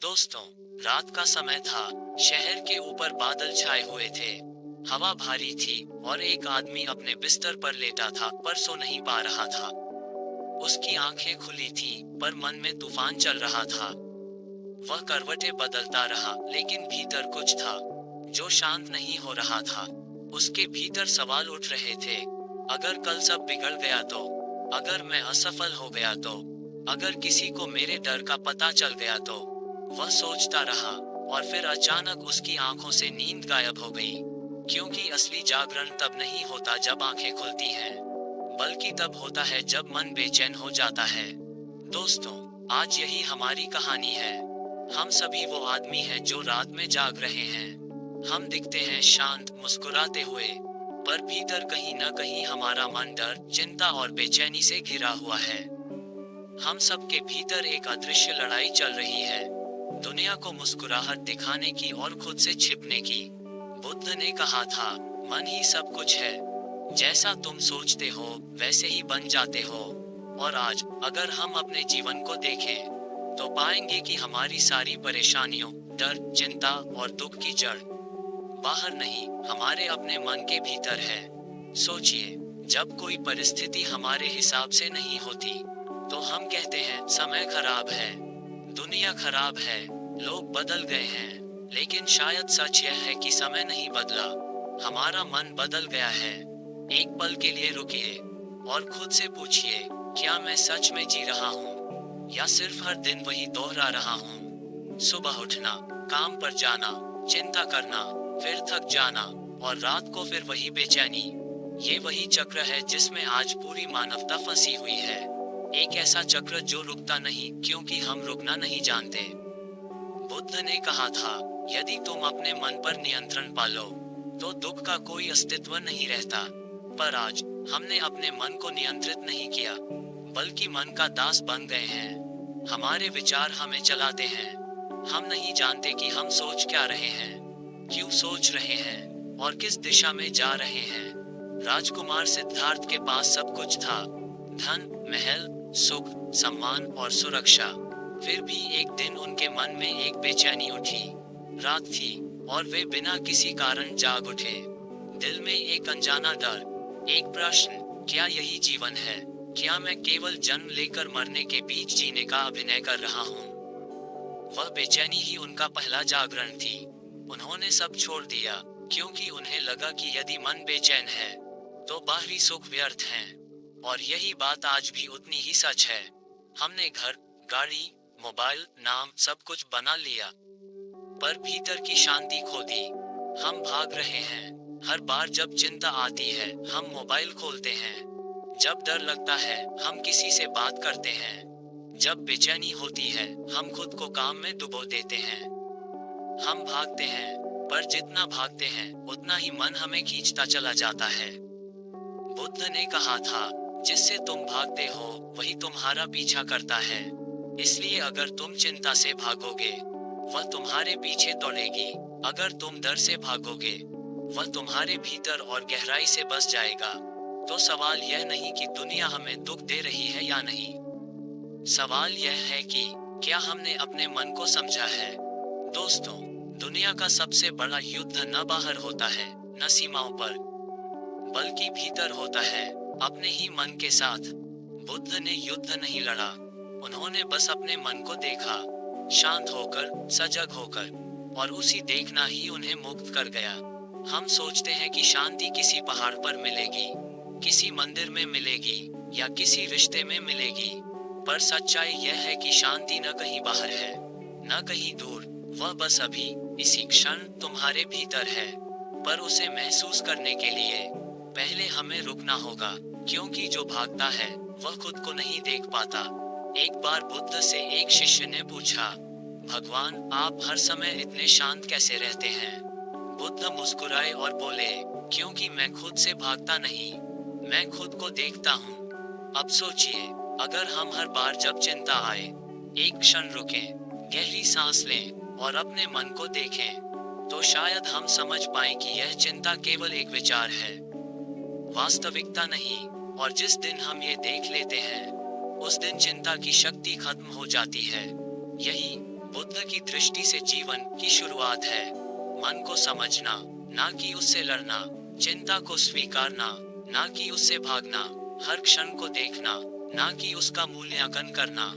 दोस्तों, रात का समय था। शहर के ऊपर बादल छाए हुए थे। हवा भारी थी और एक आदमी अपने बिस्तर पर लेटा था पर सो नहीं पा रहा था। उसकी आंखें खुली थीं, पर मन में तूफान चल रहा था। वह करवटें बदलता रहा, लेकिन भीतर कुछ था जो शांत नहीं हो रहा था। उसके भीतर सवाल उठ रहे थे। अगर कल सब बिगड़ गया तो? अगर मैं असफल हो गया तो? अगर किसी को मेरे डर का पता चल गया तो? वह सोचता रहा, और फिर अचानक उसकी आंखों से नींद गायब हो गई। क्योंकि असली जागरण तब नहीं होता जब आंखें खुलती हैं, बल्कि तब होता है जब मन बेचैन हो जाता है। दोस्तों, आज यही हमारी कहानी है। हम सभी वो आदमी हैं जो रात में जाग रहे हैं। हम दिखते हैं शांत, मुस्कुराते हुए, पर भीतर कहीं न कहीं हमारा मन डर, चिंता और बेचैनी से घिरा हुआ है। हम सबके भीतर एक अदृश्य लड़ाई चल रही है, दुनिया को मुस्कुराहट दिखाने की और खुद से छिपने की। बुद्ध ने कहा था, मन ही सब कुछ है। जैसा तुम सोचते हो वैसे ही बन जाते हो। और आज अगर हम अपने जीवन को देखें, तो पाएंगे कि हमारी सारी परेशानियों, डर, चिंता और दुख की जड़ बाहर नहीं, हमारे अपने मन के भीतर है। सोचिए, जब कोई परिस्थिति हमारे हिसाब से नहीं होती, तो हम कहते हैं समय खराब है, दुनिया खराब है, लोग बदल गए हैं। लेकिन शायद सच यह है कि समय नहीं बदला, हमारा मन बदल गया है। एक पल के लिए रुकिए और खुद से पूछिए, क्या मैं सच में जी रहा हूँ, या सिर्फ हर दिन वही दोहरा रहा हूँ? सुबह उठना, काम पर जाना, चिंता करना, फिर थक जाना, और रात को फिर वही बेचैनी। ये वही चक्र है जिसमें आज पूरी मानवता फंसी हुई है। एक ऐसा चक्र जो रुकता नहीं, क्योंकि हम रुकना नहीं जानते। बुद्ध ने कहा था, यदि तुम अपने मन पर नियंत्रण पालो, तो दुख का कोई अस्तित्व नहीं रहता। पर आज हमने अपने मन को नियंत्रित नहीं किया, बल्कि मन का दास बन गए हैं। हमारे विचार हमें चलाते हैं। हम नहीं जानते कि हम सोच क्या रहे हैं, क्यों सोच रहे हैं, और किस दिशा में जा रहे हैं। राजकुमार सिद्धार्थ के पास सब कुछ था, धन, महल, सुख, सम्मान और सुरक्षा। फिर भी एक दिन उनके मन में एक बेचैनी उठी। रात थी, और वे बिना किसी कारण जाग उठे। दिल में एक अनजाना डर, एक प्रश्न, क्या यही जीवन है? क्या मैं केवल जन्म लेकर मरने के बीच जीने का अभिनय कर रहा हूँ? वह बेचैनी ही उनका पहला जागरण थी। उन्होंने सब छोड़ दिया, क्योंकि उन्हें लगा कि यदि मन बेचैन है, तो बाहरी सुख व्यर्थ हैं। और यही बात आज भी उतनी ही सच है। हमने घर, गाड़ी, मोबाइल, नाम, सब कुछ बना लिया, पर भीतर की शांति खो दी। हम भाग रहे हैं। हर बार जब चिंता आती है, हम मोबाइल खोलते हैं। जब डर लगता है, हम किसी से बात करते हैं। जब बेचैनी होती है, हम खुद को काम में डुबो देते हैं। हम भागते हैं, पर जितना भागते हैं, उतना ही मन हमें खींचता चला जाता है। बुद्ध ने कहा था, जिससे तुम भागते हो, वही तुम्हारा पीछा करता है। इसलिए अगर तुम चिंता से भागोगे, वह तुम्हारे पीछे दौड़ेगी। अगर तुम डर से भागोगे, वह तुम्हारे भीतर और गहराई से बस जाएगा। तो सवाल यह नहीं कि दुनिया हमें दुख दे रही है या नहीं। सवाल यह है कि क्या हमने अपने मन को समझा है। दोस्तों, दुनिया का सबसे बड़ा युद्ध न बाहर होता है, न सीमाओं पर, बल्कि भीतर होता है, अपने ही मन के साथ। बुद्ध ने युद्ध नहीं लड़ा, उन्होंने बस अपने मन को देखा, शांत होकर, सजग होकर, और उसी देखना ही उन्हें मुक्त कर गया। हम सोचते हैं कि शांति किसी पहाड़ पर मिलेगी, किसी मंदिर में मिलेगी, या किसी रिश्ते में मिलेगी। पर सच्चाई यह है कि शांति न कहीं बाहर है, न कहीं दूर, वह बस अभी, इसी क्षण तुम्हारे भीतर है। पर उसे महसूस करने के लिए पहले हमें रुकना होगा, क्योंकि जो भागता है, वह खुद को नहीं देख पाता। एक बार बुद्ध से एक शिष्य ने पूछा, भगवान, आप हर समय इतने शांत कैसे रहते हैं? बुद्ध मुस्कुराए और बोले, क्योंकि मैं खुद से भागता नहीं, मैं खुद को देखता हूँ। अब सोचिए, अगर हम हर बार जब चिंता आए, एक क्षण रुकें, गहरी सांस लें, और अपने मन को देखें, तो शायद हम समझ पाएं कि यह चिंता केवल एक विचार है, वास्तविकता नहीं। और जिस दिन हम ये देख लेते हैं, उस दिन चिंता की शक्ति खत्म हो जाती है। यही बुद्ध की दृष्टि से जीवन की शुरुआत है मन को समझना, ना कि उससे लड़ना, चिंता को स्वीकारना, ना कि उससे भागना, हर क्षण को देखना, ना कि उसका मूल्यांकन करना।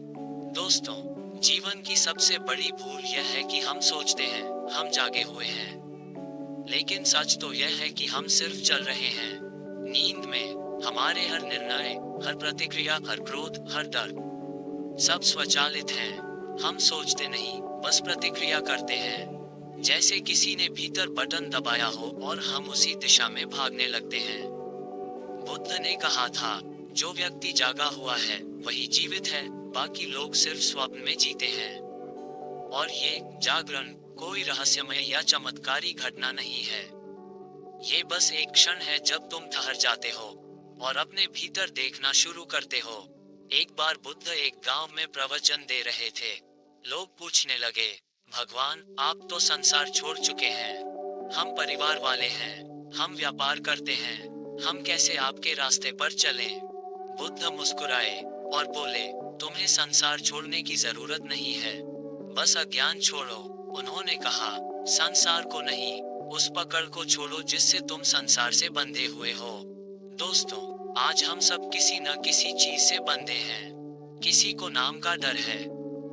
दोस्तों, जीवन की सबसे बड़ी भूल यह है कि हम सोचते हैं हम जागे हुए हैं, लेकिन सच तो यह है कि हम सिर्फ चल रहे हैं। नींद में हमारे हर निर्णय, हर प्रतिक्रिया, हर क्रोध, हर डर सब स्वचालित हैं। हम सोचते नहीं, बस प्रतिक्रिया करते हैं। जैसे किसी ने भीतर बटन दबाया हो और हम उसी दिशा में भागने लगते हैं। बुद्ध ने कहा था, जो व्यक्ति जागा हुआ है वही जीवित है, बाकी लोग सिर्फ स्वप्न में जीते हैं। और ये जागरण कोई रहस्यमय या चमत्कारी घटना नहीं है। ये बस एक क्षण है जब तुम ठहर जाते हो और अपने भीतर देखना शुरू करते हो। एक बार बुद्ध एक गांव में प्रवचन दे रहे थे। लोग पूछने लगे, भगवान, आप तो संसार छोड़ चुके हैं, हम परिवार वाले हैं, हम व्यापार करते हैं, हम कैसे आपके रास्ते पर चलें? बुद्ध मुस्कुराए और बोले, तुम्हें संसार छोड़ने की जरूरत नहीं है, बस अज्ञान छोड़ो। उन्होंने कहा, संसार को नहीं, उस पकड़ को छोड़ो जिससे तुम संसार से बंधे हुए हो। दोस्तों, आज हम सब किसी न किसी चीज से बंधे हैं। किसी को नाम का डर है,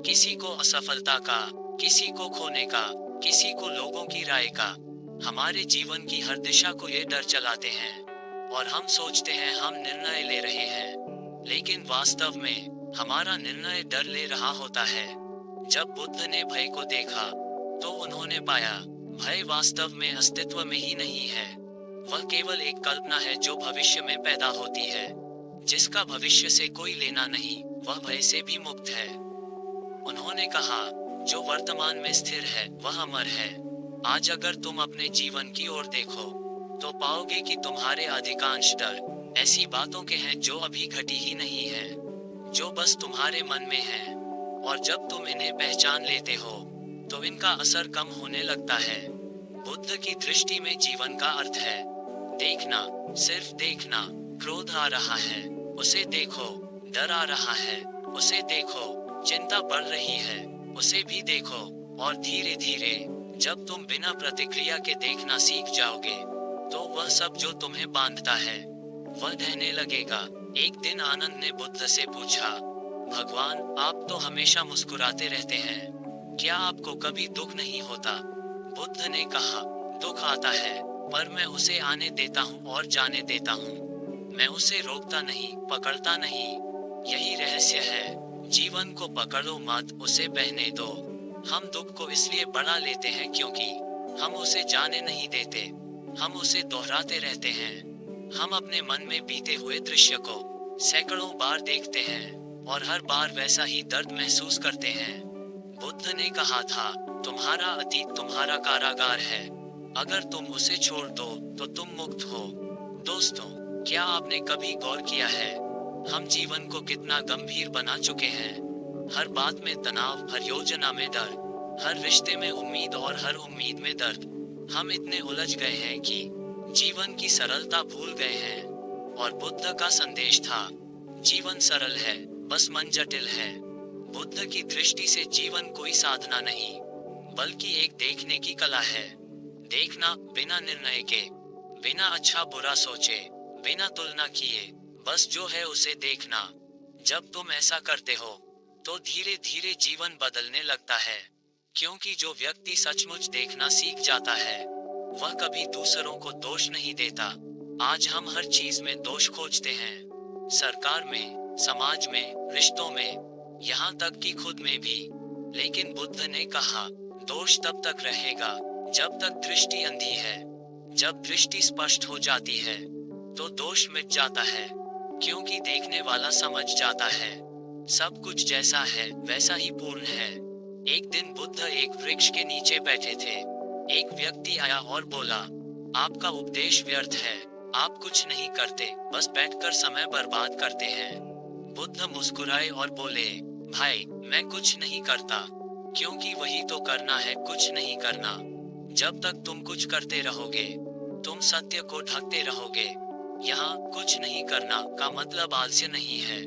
किसी को असफलता का, किसी को खोने का, किसी को लोगों की राय का। हमारे जीवन की हर दिशा को ये डर चलाते हैं और हम सोचते हैं हम निर्णय ले रहे हैं, लेकिन वास्तव में हमारा निर्णय डर ले रहा होता है। जब बुद्ध ने भय को देखा तो उन्होंने पाया, भय वास्तव में अस्तित्व में ही नहीं है। वह केवल एक कल्पना है जो भविष्य में पैदा होती है। जिसका भविष्य से कोई लेना नहीं, वह भय से भी मुक्त है। उन्होंने कहा, जो वर्तमान में स्थिर है वह अमर है। आज अगर तुम अपने जीवन की ओर देखो तो पाओगे कि तुम्हारे अधिकांश डर ऐसी बातों के हैं जो अभी घटी ही नहीं है, जो बस तुम्हारे मन में है। और जब तुम इन्हें पहचान लेते हो तो इनका असर कम होने लगता है। बुद्ध की दृष्टि में जीवन का अर्थ है देखना, सिर्फ देखना। क्रोध आ रहा है, उसे देखो। डर आ रहा है, उसे देखो। चिंता बढ़ रही है, उसे भी देखो। और धीरे धीरे जब तुम बिना प्रतिक्रिया के देखना सीख जाओगे तो वह सब जो तुम्हें बांधता है वह ढहने लगेगा। एक दिन आनंद ने बुद्ध से पूछा, भगवान, आप तो हमेशा मुस्कुराते रहते हैं, क्या आपको कभी दुख नहीं होता? बुद्ध ने कहा, दुख आता है, पर मैं उसे आने देता हूँ और जाने देता हूँ। मैं उसे रोकता नहीं, पकड़ता नहीं। यही रहस्य है। जीवन को पकड़ो मत, उसे बहने दो। हम दुख को इसलिए बढ़ा लेते हैं क्योंकि हम उसे जाने नहीं देते। हम उसे दोहराते रहते हैं। हम अपने मन में बीते हुए दृश्य को सैकड़ों बार देखते हैं और हर बार वैसा ही दर्द महसूस करते हैं। बुद्ध ने कहा था, तुम्हारा अतीत तुम्हारा कारागार है, अगर तुम उसे छोड़ दो तो तुम मुक्त हो। दोस्तों, क्या आपने कभी गौर किया है, हम जीवन को कितना गंभीर बना चुके हैं? हर बात में तनाव, हर योजना में डर, हर रिश्ते में उम्मीद और हर उम्मीद में दर्द। हम इतने उलझ गए हैं कि जीवन की सरलता भूल गए हैं। और बुद्ध का संदेश था, जीवन सरल है, बस मन जटिल है। बुद्ध की दृष्टि से जीवन कोई साधना नहीं, बल्कि एक देखने की कला है। देखना बिना निर्णय के, बिना अच्छा बुरा सोचे, बिना तुलना किए, बस जो है उसे देखना। जब तुम ऐसा करते हो तो धीरे धीरे जीवन बदलने लगता है, क्योंकि जो व्यक्ति सचमुच देखना सीख जाता है वह कभी दूसरों को दोष नहीं देता। आज हम हर चीज में दोष खोजते हैं, सरकार में, समाज में, रिश्तों में, यहाँ तक कि खुद में भी। लेकिन बुद्ध ने कहा, दोष तब तक रहेगा जब तक दृष्टि अंधी है। जब दृष्टि स्पष्ट हो जाती है तो दोष मिट जाता है, क्योंकि देखने वाला समझ जाता है सब कुछ जैसा है वैसा ही पूर्ण है। एक दिन बुद्ध एक वृक्ष के नीचे बैठे थे। एक व्यक्ति आया और बोला, आपका उपदेश व्यर्थ है, आप कुछ नहीं करते, बस बैठकर समय बर्बाद करते हैं। बुद्ध मुस्कुराए और बोले, भाई, मैं कुछ नहीं करता, क्योंकि वही तो करना है, कुछ नहीं करना। जब तक तुम कुछ करते रहोगे तुम सत्य को ढकते रहोगे। यहाँ कुछ नहीं करना का मतलब आलस्य नहीं है,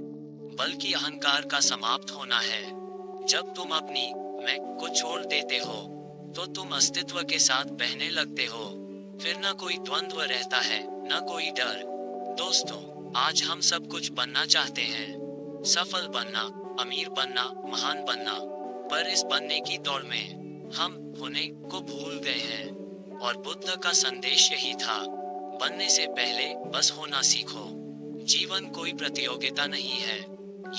बल्कि अहंकार का समाप्त होना है। जब तुम अपनी मैं को छोड़ देते हो तो तुम अस्तित्व के साथ बहने लगते हो। फिर न कोई द्वंद्व रहता है, न कोई डर। दोस्तों, आज हम सब कुछ बनना चाहते हैं, सफल बनना, अमीर बनना, महान बनना। पर इस बनने की दौड़ में हम होने को भूल गए हैं। और बुद्ध का संदेश यही था, बनने से पहले बस होना सीखो। जीवन कोई प्रतियोगिता नहीं है,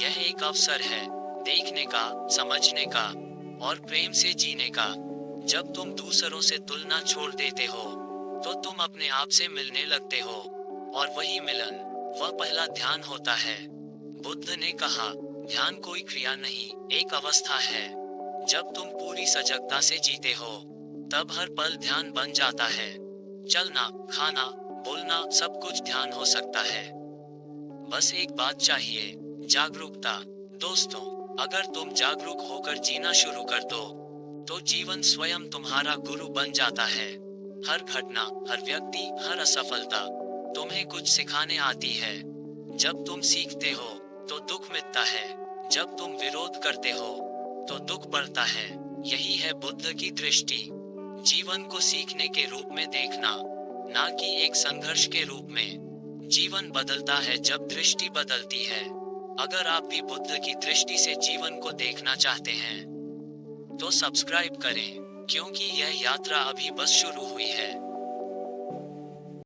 यह एक अवसर है देखने का, समझने का और प्रेम से जीने का। जब तुम दूसरों से तुलना छोड़ देते हो तो तुम अपने आप से मिलने लगते हो, और वही मिलन, वह पहला ध्यान होता है। बुद्ध ने कहा, ध्यान कोई क्रिया नहीं, एक अवस्था है। जब तुम पूरी सजगता से जीते हो तब हर पल ध्यान बन जाता है। चलना, खाना, बोलना, सब कुछ ध्यान हो सकता है। बस एक बात चाहिए, जागरूकता। दोस्तों, अगर तुम जागरूक होकर जीना शुरू कर दो तो जीवन स्वयं तुम्हारा गुरु बन जाता है। हर घटना, हर व्यक्ति, हर असफलता तुम्हें कुछ सिखाने आती है। जब तुम सीखते हो तो दुख मिटता है, जब तुम विरोध करते हो तो दुख बढ़ता है। यही है बुद्ध की दृष्टि, जीवन को सीखने के रूप में देखना, ना कि एक संघर्ष के रूप में। जीवन बदलता है जब दृष्टि बदलती है। अगर आप भी बुद्ध की दृष्टि से जीवन को देखना चाहते हैं तो सब्सक्राइब करें, क्योंकि यह यात्रा अभी बस शुरू हुई है।